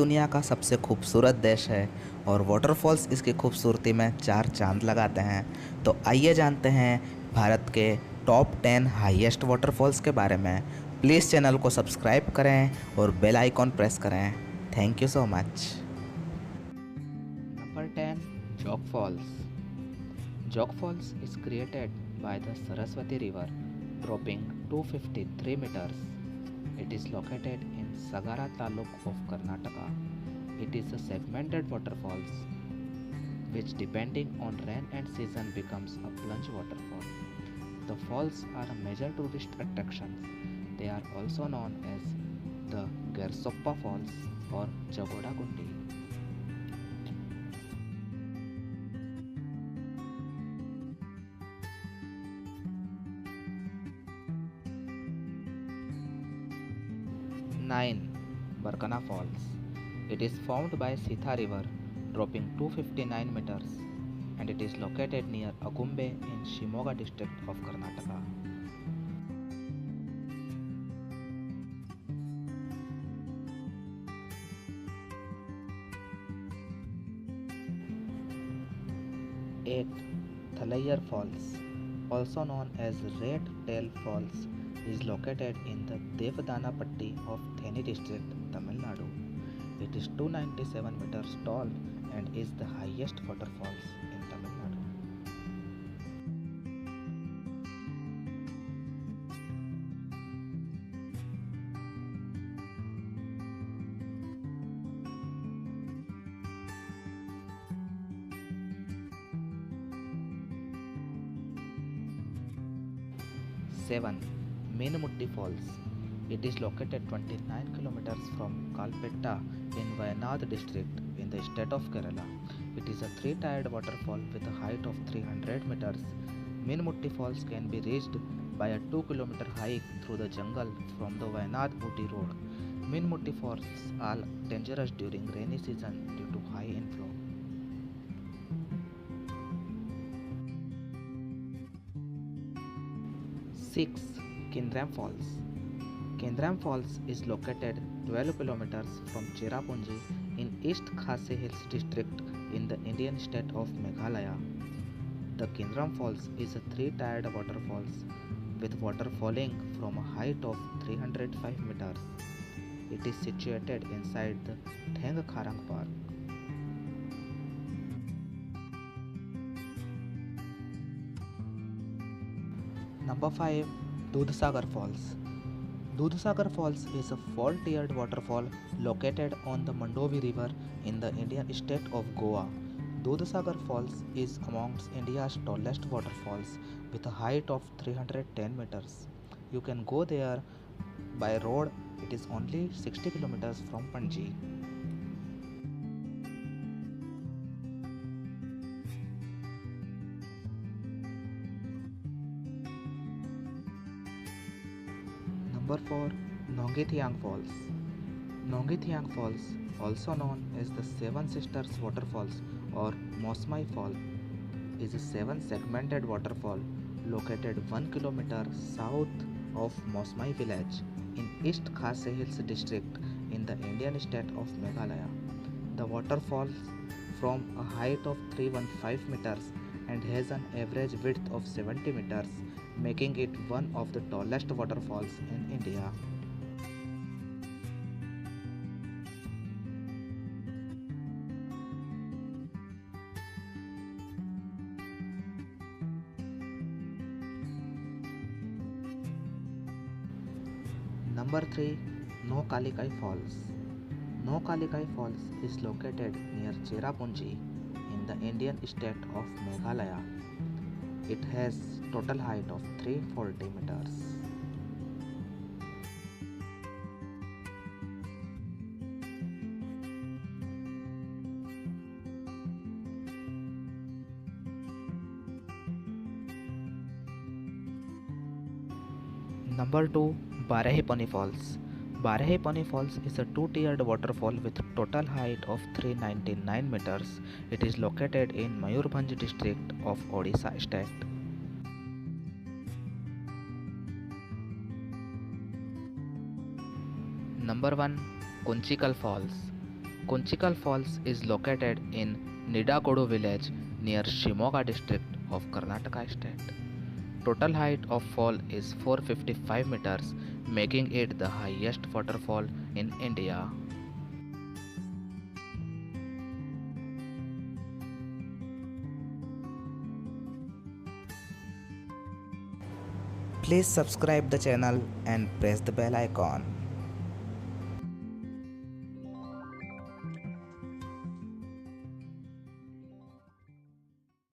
दुनिया का सबसे खूबसूरत देश है और वाटरफॉल्स इसकी खूबसूरती में चार चांद लगाते हैं। तो आइए जानते हैं भारत के टॉप 10 हाईएस्ट वाटरफॉल्स के बारे में। प्लीज़ चैनल को सब्सक्राइब करें और बेल आइकॉन प्रेस करें। Thank you so much. Number 10. Jog Falls. Jog Falls is created by the Saraswati River, dropping 253 meters. It is located in Sagara Taluk of Karnataka. It is a segmented waterfalls, which depending on rain and season becomes a plunge waterfall. The falls are a major tourist attraction. They are also known as the Gersoppa Falls or Jagoda Gundi. Nine. Barkana Falls. It is formed by Sitha River, dropping 259 meters, and it is located near Agumbe in Shimoga district of Karnataka. 8. Thalayar Falls, also known as Red Tail Falls, is located in the Devdanapatti of Theni district, Tamil Nadu. It is 297 meters tall and is the highest waterfalls in Tamil Nadu. 7. Meenumutti Falls. It is located 29 kilometers from Kalpetta in Wayanad district in the state of Kerala. It is a three-tiered waterfall with a height of 300 meters. Meenumutti Falls can be reached by a 2-kilometer hike through the jungle from the Wayanad Ooty road. Meenumutti Falls are dangerous during rainy season due to high inflow. 6. Kindram Falls. Kindram Falls is located 12 kilometers from Cherrapunji in East Khasi Hills district in the Indian state of Meghalaya. The Kindram Falls is a three-tiered waterfalls with water falling from a height of 305 meters. It is situated inside the Thengkharang Park. Number 5. Dudhsagar Falls. Dudhsagar Falls is a four-tiered waterfall located on the Mandovi River in the Indian state of Goa. Dudhsagar Falls is amongst India's tallest waterfalls with a height of 310 meters. You can go there by road. It is only 60 kilometers from Panji. Number 4. Nongithiang Falls. Nongithiang Falls, also known as the Seven Sisters Waterfalls or Mosmai Fall, is a seven-segmented waterfall located 1 kilometer south of Mosmai village in East Khasi Hills district in the Indian state of Meghalaya. The water falls from a height of 315 meters and has an average width of 70 meters, making it one of the tallest waterfalls in India. Number 3. No Kalikai Falls. No Kalikai Falls is located near Cherrapunji in the Indian state of Meghalaya. It has total height of 340 meters. Number 2. Barahipani Falls. Barahipani Falls is a two-tiered waterfall with total height of 399 meters. It is located in Mayurbhanj district of Odisha state. Number 1. Kunchikal Falls. Kunchikal Falls is located in Nidakodu village near Shimoga district of Karnataka state. Total height of fall is 455 meters, making it the highest waterfall in India. Please subscribe the channel and press the bell icon.